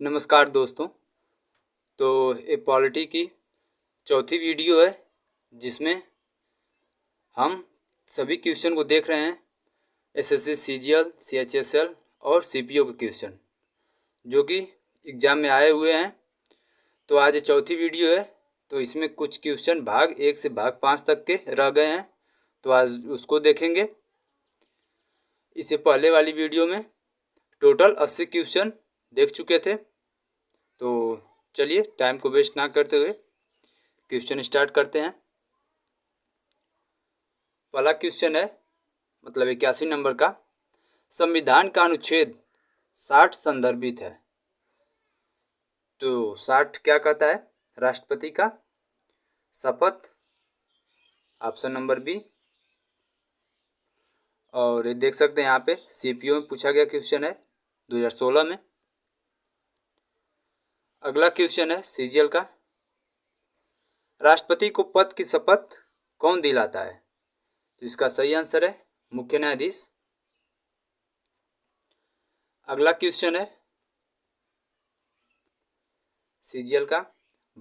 नमस्कार दोस्तों। तो ये पॉलिटी की चौथी वीडियो है जिसमें हम सभी क्वेश्चन को देख रहे हैं। एसएससी सीजीएल सीएचएसएल और सीपीओ के क्वेश्चन जो कि एग्ज़ाम में आए हुए हैं। तो आज ये चौथी वीडियो है। तो इसमें कुछ क्वेश्चन भाग 1 से भाग 5 तक के रह गए हैं, तो आज उसको देखेंगे। इससे पहले वाली वीडियो में टोटल 80 क्वेश्चन देख चुके थे। तो चलिए टाइम को वेस्ट ना करते हुए क्वेश्चन स्टार्ट करते हैं। पहला क्वेश्चन है मतलब 81 नंबर का। संविधान का अनुच्छेद 60 संदर्भित है। तो 60 क्या कहता है? राष्ट्रपति का शपथ, ऑप्शन नंबर बी। और ये देख सकते हैं यहाँ पे सीपीओ में पूछा गया क्वेश्चन है 2016 में। अगला क्वेश्चन है सीजीएल का। राष्ट्रपति को पद की शपथ कौन दिलाता है? तो इसका सही आंसर है मुख्य न्यायाधीश। अगला क्वेश्चन है सीजीएल का।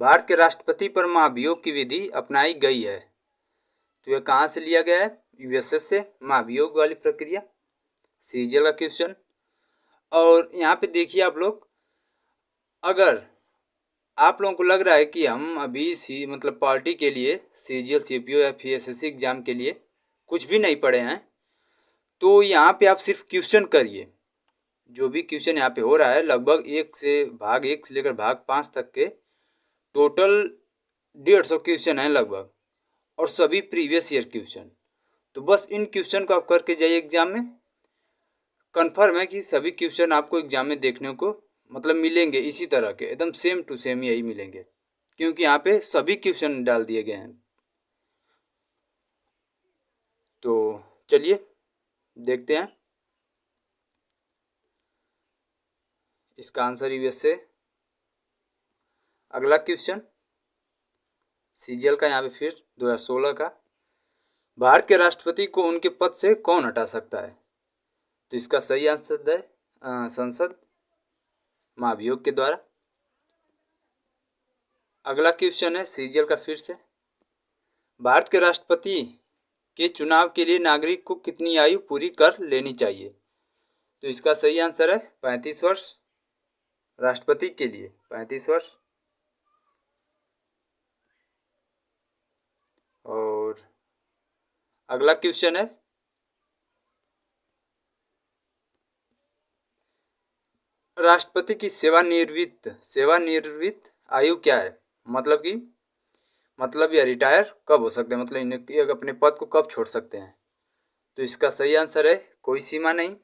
भारत के राष्ट्रपति पर महाभियोग की विधि अपनाई गई है। तो यह कहाँ से लिया गया है? यूएसएस से महाभियोग वाली प्रक्रिया। सीजीएल का क्वेश्चन। और यहाँ पे देखिए आप लोग, अगर आप लोगों को लग रहा है कि हम अभी मतलब पार्टी के लिए सीजीएल सीपीओ या फिर एसएससी एग्जाम के लिए कुछ भी नहीं पढ़े हैं, तो यहाँ पे आप सिर्फ क्वेश्चन करिए। जो भी क्वेश्चन यहाँ पे हो रहा है लगभग भाग 1 से लेकर भाग 5 तक के टोटल 150 क्वेश्चन हैं लगभग, और सभी प्रीवियस ईयर क्वेश्चन। तो बस इन क्वेश्चन को आप करके जाइए एग्जाम में। कन्फर्म है कि सभी क्वेश्चन आपको एग्जाम में देखने को मतलब मिलेंगे, इसी तरह के एकदम सेम टू सेम यही मिलेंगे, क्योंकि यहाँ पे सभी क्वेश्चन डाल दिए गए हैं। तो चलिए देखते हैं इसका आंसर यूएस से। अगला क्वेश्चन सीजीएल का यहाँ पे फिर 2016 का। भारत के राष्ट्रपति को उनके पद से कौन हटा सकता है? तो इसका सही आंसर है संसद, महाभियोग के द्वारा। अगला क्वेश्चन है सीजीएल का फिर से। भारत के राष्ट्रपति के चुनाव के लिए नागरिक को कितनी आयु पूरी कर लेनी चाहिए? तो इसका सही आंसर है 35 वर्ष। राष्ट्रपति के लिए 35 वर्ष। और अगला क्वेश्चन है राष्ट्रपति की सेवानिवृत्त आयु क्या है? मतलब यह रिटायर कब हो सकते हैं, मतलब इन्हें अपने पद को कब छोड़ सकते हैं? तो इसका सही आंसर है कोई सीमा नहीं।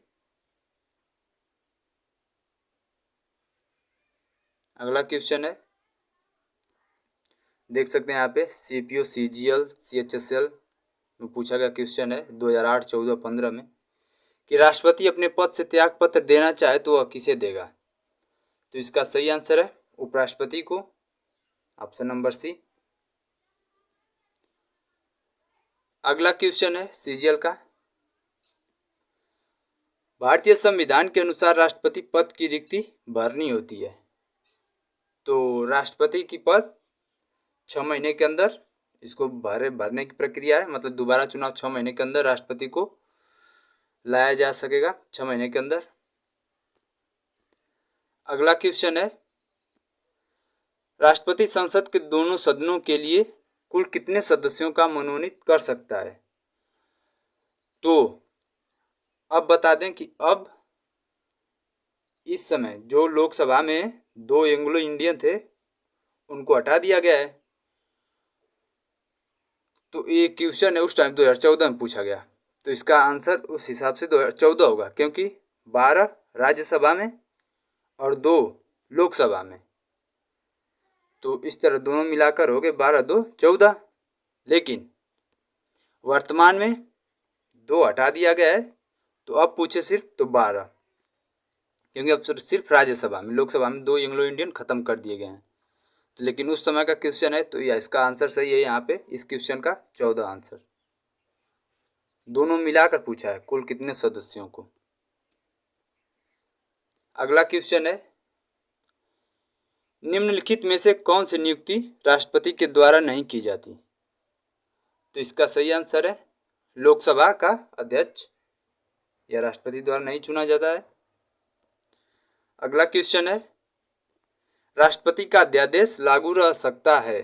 अगला क्वेश्चन है, देख सकते हैं यहाँ पे सीपीओ सीजीएल सीएचएसएल में पूछा गया क्वेश्चन है 2008, 14, 15 में कि राष्ट्रपति अपने पद से त्याग पत्र देना चाहे तो वह किसे देगा? तो इसका सही आंसर है उपराष्ट्रपति को, ऑप्शन नंबर सी। अगला क्वेश्चन है सीजीएल का। भारतीय संविधान के अनुसार राष्ट्रपति पद की रिक्ति भरनी होती है। तो राष्ट्रपति की पद 6 महीने के अंदर इसको भरने की प्रक्रिया है, मतलब दोबारा चुनाव 6 महीने के अंदर राष्ट्रपति को लाया जा सकेगा, 6 महीने के अंदर। अगला क्वेश्चन है राष्ट्रपति संसद के दोनों सदनों के लिए कुल कितने सदस्यों का मनोनीत कर सकता है? तो अब बता दें कि अब इस समय जो लोकसभा में 2 एंग्लो इंडियन थे उनको हटा दिया गया है। तो ये क्वेश्चन है उस टाइम 2014 में पूछा गया, तो इसका आंसर उस हिसाब से 2014 होगा, क्योंकि 12 राज्यसभा में और 2 लोकसभा में। तो इस तरह दोनों मिलाकर हो गए 12, 2, 14। लेकिन वर्तमान में 2 हटा दिया गया है, तो अब पूछे सिर्फ तो 12, क्योंकि अब सिर्फ राज्यसभा में, लोकसभा में 2 एंग्लो इंडियन खत्म कर दिए गए हैं। तो लेकिन उस समय का क्वेश्चन है, तो यह इसका आंसर सही है यहाँ पे इस क्वेश्चन का 14 आंसर। दोनों मिलाकर पूछा है कुल कितने सदस्यों को। अगला क्वेश्चन है निम्नलिखित में से कौन सी नियुक्ति राष्ट्रपति के द्वारा नहीं की जाती? तो इसका सही आंसर है लोकसभा का अध्यक्ष या राष्ट्रपति द्वारा नहीं चुना जाता है। अगला क्वेश्चन है, राष्ट्रपति का अध्यादेश लागू रह सकता है?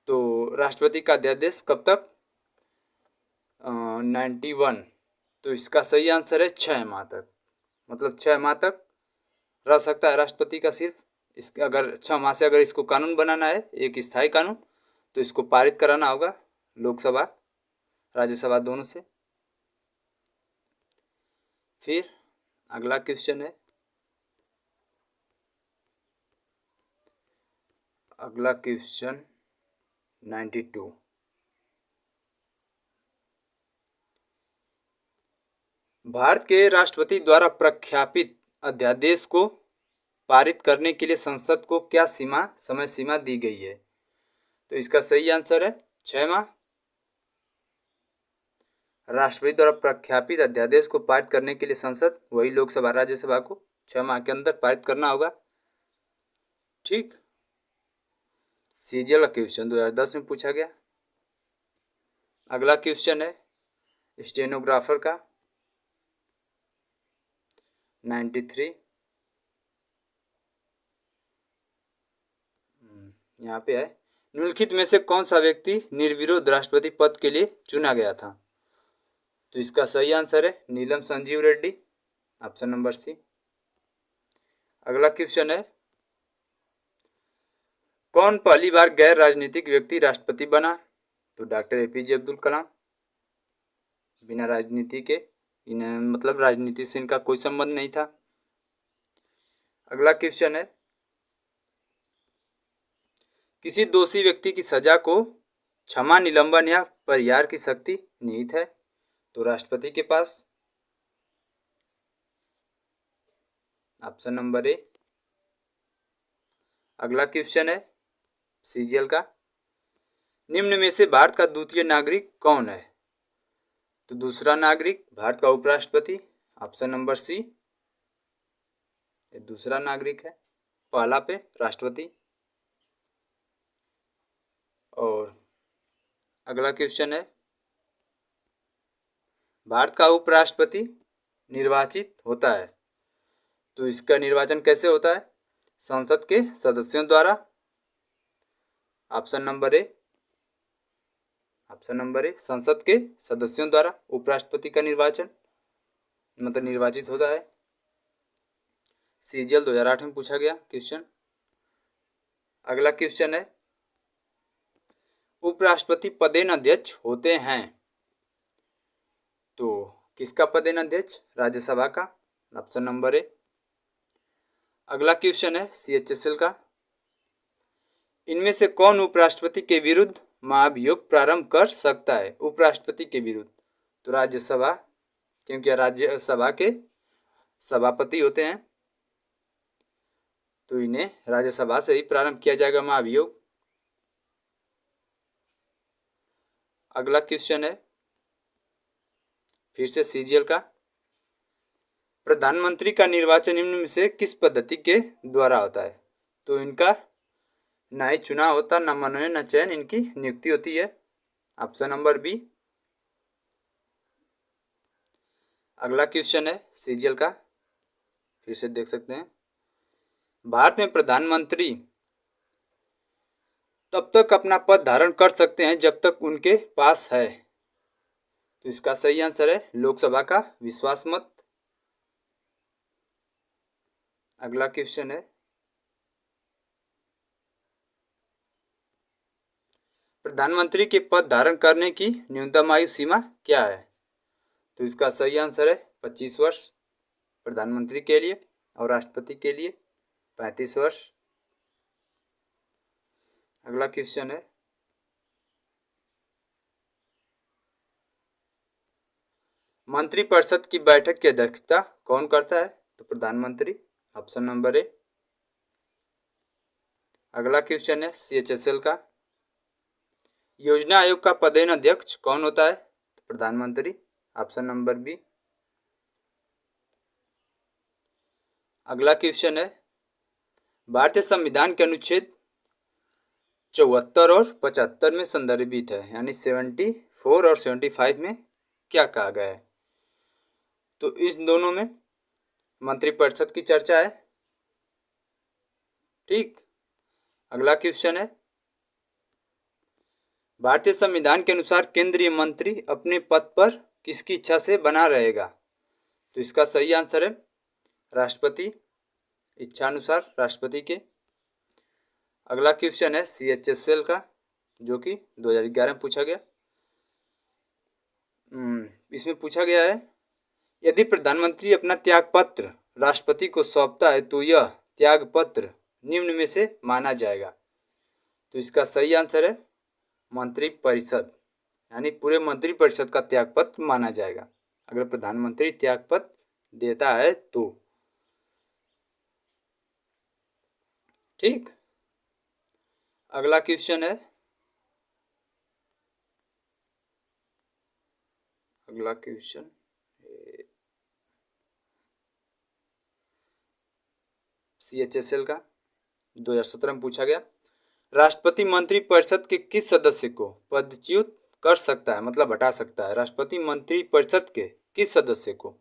तो राष्ट्रपति का अध्यादेश कब तक? 91। तो इसका सही आंसर है 6 माह तक, मतलब 6 माह तक रह सकता है राष्ट्रपति का सिर्फ। इसके अगर 6 माह से अगर इसको कानून बनाना है, एक स्थायी कानून, तो इसको पारित कराना होगा लोकसभा राज्यसभा दोनों से। फिर अगला क्वेश्चन है, अगला क्वेश्चन 92। भारत के राष्ट्रपति द्वारा प्रख्यापित अध्यादेश को पारित करने के लिए संसद को क्या समय सीमा दी गई है? तो इसका सही आंसर है 6 माह। राष्ट्रपति द्वारा प्रख्यापित अध्यादेश को पारित करने के लिए संसद, वही लोकसभा राज्यसभा को 6 माह के अंदर पारित करना होगा। ठीक। सीजीएल का क्वेश्चन 2010 में पूछा गया। अगला क्वेश्चन है स्टेनोग्राफर का 93। यहाँ पे है, निम्नलिखित में से कौन सा व्यक्ति निर्विरोध राष्ट्रपति पद के लिए चुना गया था? तो इसका सही आंसर है Neelam Sanjiva Reddy, option number C. अगला क्वेश्चन है, कौन पहली बार गैर राजनीतिक व्यक्ति राष्ट्रपति बना? तो डॉक्टर एपीजे अब्दुल कलाम, बिना राजनीति के, इन्हें मतलब राजनीति से इनका कोई संबंध नहीं था। अगला क्वेश्चन है, किसी दोषी व्यक्ति की सजा को क्षमा, निलंबन या परिहार की शक्ति निहित है? तो राष्ट्रपति के पास, ऑप्शन नंबर ए। अगला क्वेश्चन है सीजीएल का, निम्न में से भारत का द्वितीय नागरिक कौन है? तो दूसरा नागरिक भारत का उपराष्ट्रपति, ऑप्शन नंबर सी, ये दूसरा नागरिक है, पहला पे राष्ट्रपति। और अगला क्वेश्चन है, भारत का उपराष्ट्रपति निर्वाचित होता है, तो इसका निर्वाचन कैसे होता है? संसद के सदस्यों द्वारा, option number A, option number A, संसद के सदस्यों द्वारा उपराष्ट्रपति का निर्वाचन मतलब निर्वाचित होता है। सीजीएल 2008 में पूछा गया क्वेश्चन। अगला क्वेश्चन है, उपराष्ट्रपति पदेन अध्यक्ष होते हैं, तो किसका पदेन अध्यक्ष? राज्यसभा का, ऑप्शन नंबर ए। अगला क्वेश्चन है सीएचएसएल का, इनमें से कौन उपराष्ट्रपति के विरुद्ध महाभियोग प्रारंभ कर सकता है? उपराष्ट्रपति के विरुद्ध, तो राज्यसभा, क्योंकि राज्यसभा के सभापति होते हैं, तो इन्हें राज्यसभा से ही प्रारंभ किया जाएगा महाभियोग। अगला क्वेश्चन है फिर से सीजीएल का, प्रधानमंत्री का निर्वाचन निम्न में से किस पद्धति के द्वारा होता है? तो इनका ना ही चुनाव होता, न मनोनयन न चयन, इनकी नियुक्ति होती है, ऑप्शन नंबर बी। अगला क्वेश्चन है सीजीएल का, फिर से देख सकते हैं, भारत में प्रधानमंत्री तब तक अपना पद धारण कर सकते हैं जब तक उनके पास है, तो इसका सही आंसर है लोकसभा का विश्वास मत। अगला क्वेश्चन है, प्रधानमंत्री के पद धारण करने की न्यूनतम आयु सीमा क्या है? तो इसका सही आंसर है 25 वर्ष प्रधानमंत्री के लिए, और राष्ट्रपति के लिए 35 वर्ष। अगला क्वेश्चन है, मंत्रिपरिषद की बैठक की अध्यक्षता कौन करता है? तो प्रधानमंत्री, ऑप्शन नंबर ए। अगला क्वेश्चन है सीएचएसएल का, योजना आयोग का पदेन अध्यक्ष कौन होता है? तो प्रधानमंत्री, ऑप्शन नंबर बी। अगला क्वेश्चन है, भारतीय संविधान के अनुच्छेद 74 और 75 में संदर्भित है, यानी 74 और 75 में क्या कहा गया है। तो इस दोनों में मंत्रिपरिषद की चर्चा है। ठीक, अगला क्वेश्चन है, भारतीय संविधान के अनुसार केंद्रीय मंत्री अपने पद पर किसकी इच्छा से बना रहेगा। तो इसका सही आंसर है राष्ट्रपति, इच्छा अनुसार राष्ट्रपति के। अगला क्वेश्चन है CHSL का, जो कि 2011 में पूछा गया। इसमें पूछा गया है, यदि प्रधानमंत्री अपना त्यागपत्र राष्ट्रपति को सौंपता है तो यह त्यागपत्र निम्न में से माना जाएगा। तो इसका सही आंसर है मंत्रिपरिषद, यानी पूरे मंत्रिपरिषद का त्यागपत्र माना जाएगा अगर प्रधानमंत्री त्यागपत्र देता है तो। ठीक, अगला क्वेश्चन है, अगला क्वेश्चन CHSL का 2017 में पूछा गया, राष्ट्रपति मंत्रिपरिषद के किस सदस्य को पदच्युत कर सकता है, मतलब हटा सकता है। राष्ट्रपति मंत्रिपरिषद के किस सदस्य को,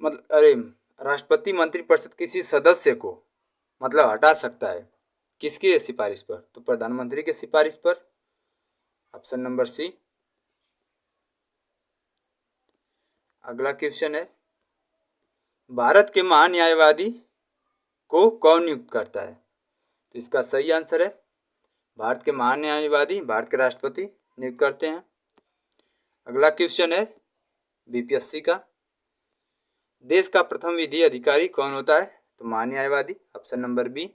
मतलब राष्ट्रपति मंत्रिपरिषद किसी सदस्य को मतलब हटा सकता है, किसकी सिफारिश पर। तो प्रधानमंत्री के सिफारिश पर, ऑप्शन नंबर सी। अगला क्वेश्चन है, भारत के महान्यायवादी को कौन नियुक्त करता है। तो इसका सही आंसर है भारत के महान्यायवादी भारत के राष्ट्रपति नियुक्त करते हैं। अगला क्वेश्चन है BPSC का, देश का प्रथम विधि अधिकारी कौन होता है। तो महान्यायवादी, ऑप्शन नंबर बी।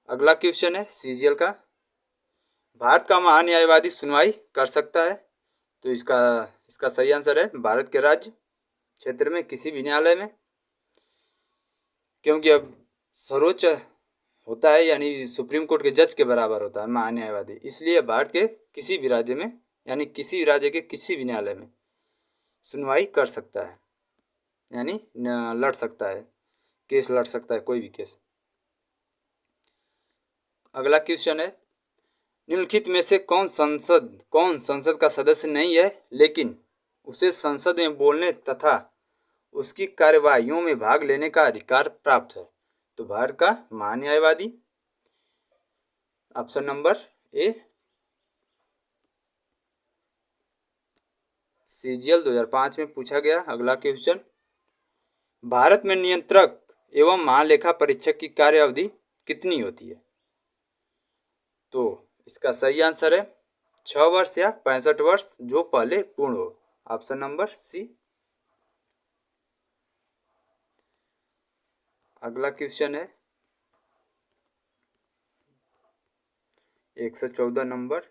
अगला क्वेश्चन है CGL का, भारत का महान्यायवादी सुनवाई कर सकता है। तो इसका सही आंसर है भारत के राज्य क्षेत्र में किसी भी न्यायालय में, क्योंकि अब सर्वोच्च होता है, यानी सुप्रीम कोर्ट के जज के बराबर होता है महान्यायवादी, इसलिए भारत के किसी भी राज्य में, यानी किसी राज्य के किसी भी न्यायालय में सुनवाई कर सकता है, यानी लड़ सकता है, केस लड़ सकता है, कोई भी केस। अगला क्वेश्चन है, निम्नलिखित में से कौन संसद का सदस्य नहीं है लेकिन उसे संसद में बोलने तथा उसकी कार्यवाहियों में भाग लेने का अधिकार प्राप्त है। तो भारत का महान्यायवादी, ऑप्शन नंबर ए। CGL 2005 में पूछा गया। अगला क्वेश्चन, भारत में नियंत्रक एवं महालेखा परीक्षक की कार्य अवधि कितनी होती है। तो इसका सही आंसर है 6 वर्ष या 65 वर्ष, जो पहले पूर्ण हो, ऑप्शन नंबर सी। अगला क्वेश्चन है 114 नंबर,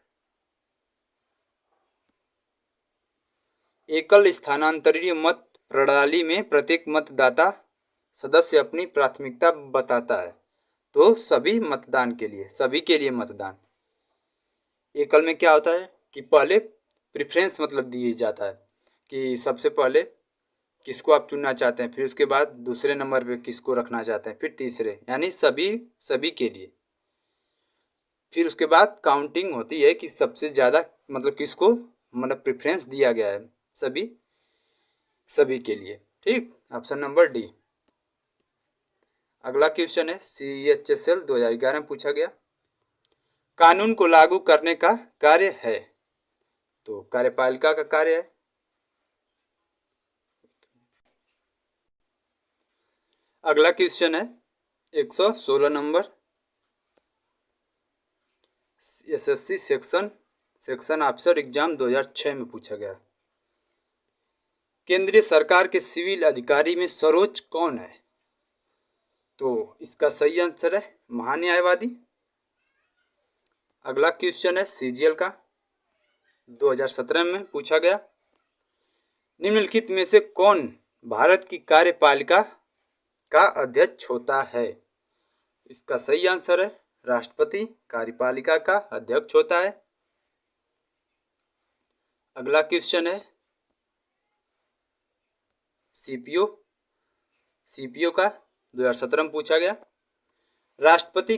एकल स्थानांतरीय मत प्रणाली में प्रत्येक मतदाता सदस्य अपनी प्राथमिकता बताता है। तो सभी मतदान के लिए, सभी के लिए मतदान। एकल में क्या होता है कि पहले प्रेफरेंस मतलब दिया जाता है कि सबसे पहले किसको आप चुनना चाहते हैं, फिर उसके बाद दूसरे नंबर पे किसको रखना चाहते हैं, फिर तीसरे, यानी सभी के लिए। फिर उसके बाद काउंटिंग होती है कि सबसे ज़्यादा मतलब किसको मतलब प्रेफरेंस दिया गया है, सभी के लिए। ठीक, ऑप्शन नंबर डी। अगला क्वेश्चन है CHSL 2011 में पूछा गया, कानून को लागू करने का कार्य है। तो कार्यपालिका का कार्य है। अगला क्वेश्चन है 116 number, SSC section officer exam 2006 में पूछा गया, केंद्रीय सरकार के सिविल अधिकारी में सर्वोच्च कौन है। तो इसका सही आंसर है महान्यायवादी। अगला क्वेश्चन है CGL का 2017 में पूछा गया, निम्नलिखित में से कौन भारत की कार्यपालिका का अध्यक्ष होता है। इसका सही आंसर है राष्ट्रपति कार्यपालिका का अध्यक्ष होता है। अगला क्वेश्चन है CPO का 2017 में पूछा गया। राष्ट्रपति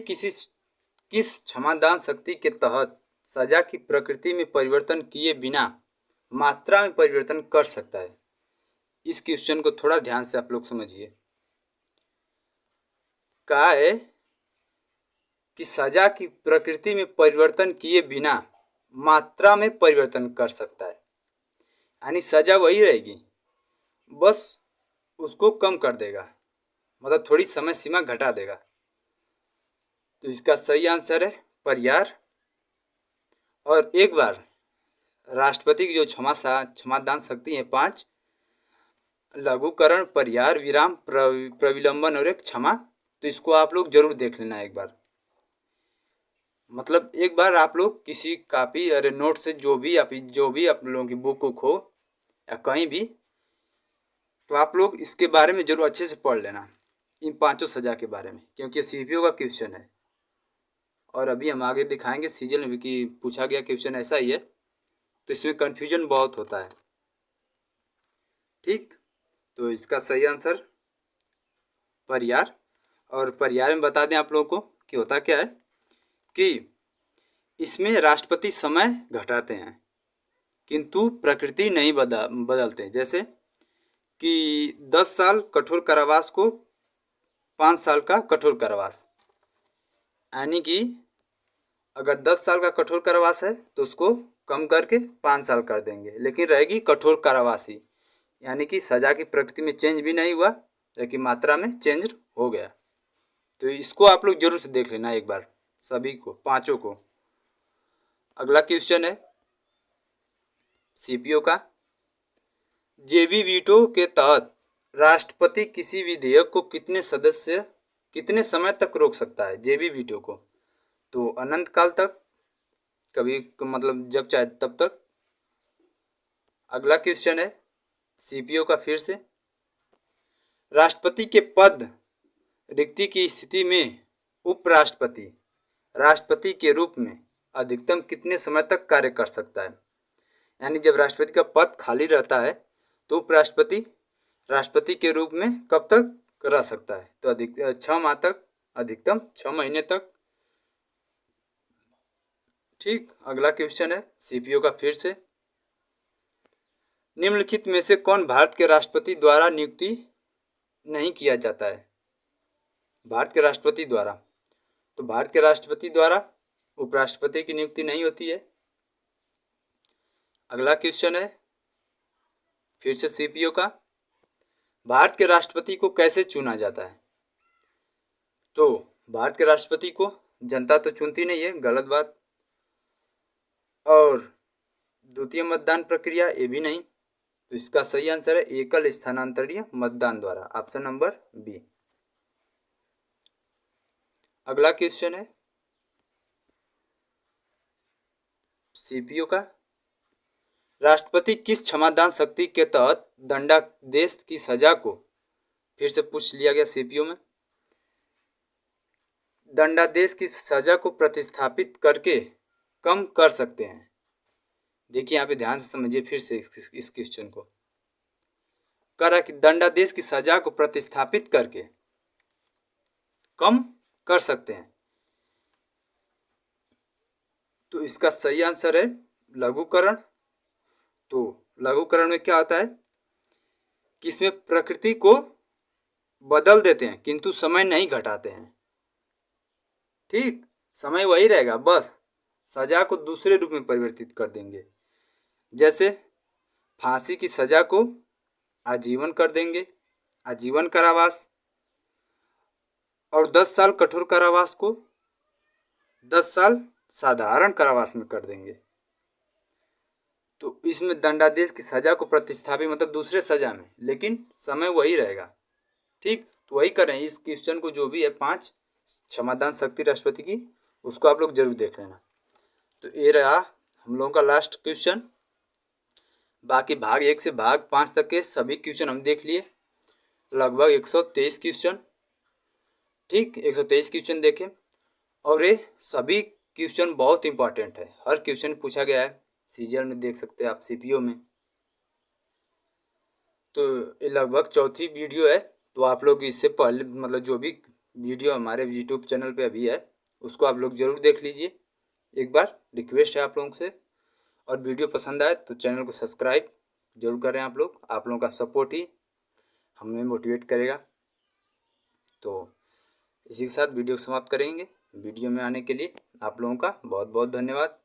किस क्षमादान शक्ति के तहत सजा की प्रकृति में परिवर्तन किए बिना मात्रा में परिवर्तन कर सकता है? इस क्वेश्चन को थोड़ा ध्यान से आप लोग समझिए। कहा है कि सजा की प्रकृति में परिवर्तन किए बिना मात्रा में परिवर्तन कर सकता है, यानी सजा वही रहेगी, बस उसको कम कर देगा, मतलब थोड़ी समय सीमा घटा देगा। तो इसका सही आंसर है परिहार। और एक बार राष्ट्रपति की जो क्षमादान शक्ति है 5: लघुकरण, परिहार, विराम, प्रविलंबन और एक क्षमा। तो इसको आप लोग जरूर देख लेना एक बार, मतलब एक बार आप लोग किसी कॉपी और नोट से जो भी आप लोगों की बुक हो या कहीं भी, तो आप लोग इसके बारे में जरूर अच्छे से पढ़ लेना, इन 5 सजा के बारे में, क्योंकि सीपीओ का क्वेश्चन है। और अभी हम आगे दिखाएंगे सीजन में कि पूछा गया क्वेश्चन ऐसा ही है, तो इसमें कन्फ्यूजन बहुत होता है। ठीक, तो इसका सही आंसर परिहार। और परिहार में बता दें आप लोगों को कि होता क्या है कि इसमें राष्ट्रपति समय घटाते हैं किंतु प्रकृति नहीं बदलते। जैसे कि 10 साल कठोर कारावास को 5 साल का कठोर कारावास, यानी कि अगर 10 साल का कठोर कारावास है तो उसको कम करके 5 साल कर देंगे, लेकिन रहेगी कठोर कारावास ही, यानी कि सजा की प्रकृति में चेंज भी नहीं हुआ, लेकिन मात्रा में चेंज हो गया। तो इसको आप लोग जरूर से देख लेना एक बार, सभी को, 5 को। अगला क्वेश्चन है सीपीओ का। जेबी वीटो के तहत राष्ट्रपति किसी विधेयक को कितने समय तक रोक सकता है? जेबी वीटो को तो अनंत काल तक, कभी मतलब जब चाहे तब तक। अगला क्वेश्चन है सीपीओ का फिर से। राष्ट्रपति के पद रिक्ति की स्थिति में उपराष्ट्रपति राष्ट्रपति के रूप में अधिकतम कितने समय तक कार्य कर सकता है? यानी जब राष्ट्रपति का पद खाली रहता है तो उपराष्ट्रपति राष्ट्रपति के रूप में कब तक रह सकता है? तो 6 माह तक, अधिकतम 6 महीने तक। ठीक, अगला क्वेश्चन है सीपीओ का फिर से। निम्नलिखित में से कौन भारत के राष्ट्रपति द्वारा नियुक्ति नहीं किया जाता है? भारत के राष्ट्रपति द्वारा, तो भारत के राष्ट्रपति द्वारा उपराष्ट्रपति की नियुक्ति नहीं होती है। अगला क्वेश्चन है फिर से सीपीओ का। भारत के राष्ट्रपति को कैसे चुना जाता है? तो भारत के राष्ट्रपति को जनता तो चुनती नहीं है, गलत बात। और द्वितीय मतदान प्रक्रिया, ये भी नहीं। तो इसका सही आंसर है एकल स्थानांतरीय मतदान द्वारा, ऑप्शन नंबर बी। अगला क्वेश्चन है सीपीओ का। राष्ट्रपति किस क्षमादान शक्ति के तहत दंडादेश की सजा को, फिर से पूछ लिया गया सीपीओ में, दंडादेश की सजा को प्रतिस्थापित करके कम कर सकते हैं? देखिए यहाँ पे ध्यान से समझिए फिर से इस क्वेश्चन को। करा कि दंडादेश की सजा को प्रतिस्थापित करके कम कर सकते हैं, तो इसका सही आंसर है लघुकरण। तो लघुकरण में क्या होता है कि इसमें प्रकृति को बदल देते हैं किंतु समय नहीं घटाते हैं। ठीक, समय वही रहेगा, बस सजा को दूसरे रूप में परिवर्तित कर देंगे। जैसे फांसी की सजा को आजीवन कर देंगे, आजीवन कारावास, और 10 साल कठोर कारावास को 10 साल साधारण कारावास में कर देंगे। तो इसमें दंडादेश की सजा को प्रतिस्थापित मतलब दूसरे सजा में, लेकिन समय वही रहेगा। ठीक, तो वही करें इस क्वेश्चन को, जो भी है 5 क्षमादान शक्ति राष्ट्रपति की, उसको आप लोग जरूर देख लेना। तो ये रहा हम लोगों का लास्ट क्वेश्चन। बाकी भाग 1 से भाग 5 तक के सभी क्वेश्चन हम देख लिए, लगभग 123 क्वेश्चन। ठीक, 123 क्वेश्चन देखें, और ये सभी क्वेश्चन बहुत इंपॉर्टेंट है, हर क्वेश्चन पूछा गया है। सीजीएल में देख सकते हैं आप, सीपीओ में। तो ये लगभग चौथी वीडियो है, तो आप लोग इससे पहले मतलब जो भी वीडियो हमारे यूट्यूब चैनल पे अभी है उसको आप लोग ज़रूर देख लीजिए। एक बार रिक्वेस्ट है आप लोगों से, और वीडियो पसंद आए तो चैनल को सब्सक्राइब जरूर करें। आप लोगों का सपोर्ट ही हमें मोटिवेट करेगा। तो इसी के साथ वीडियो को समाप्त करेंगे। वीडियो में आने के लिए आप लोगों का बहुत बहुत धन्यवाद।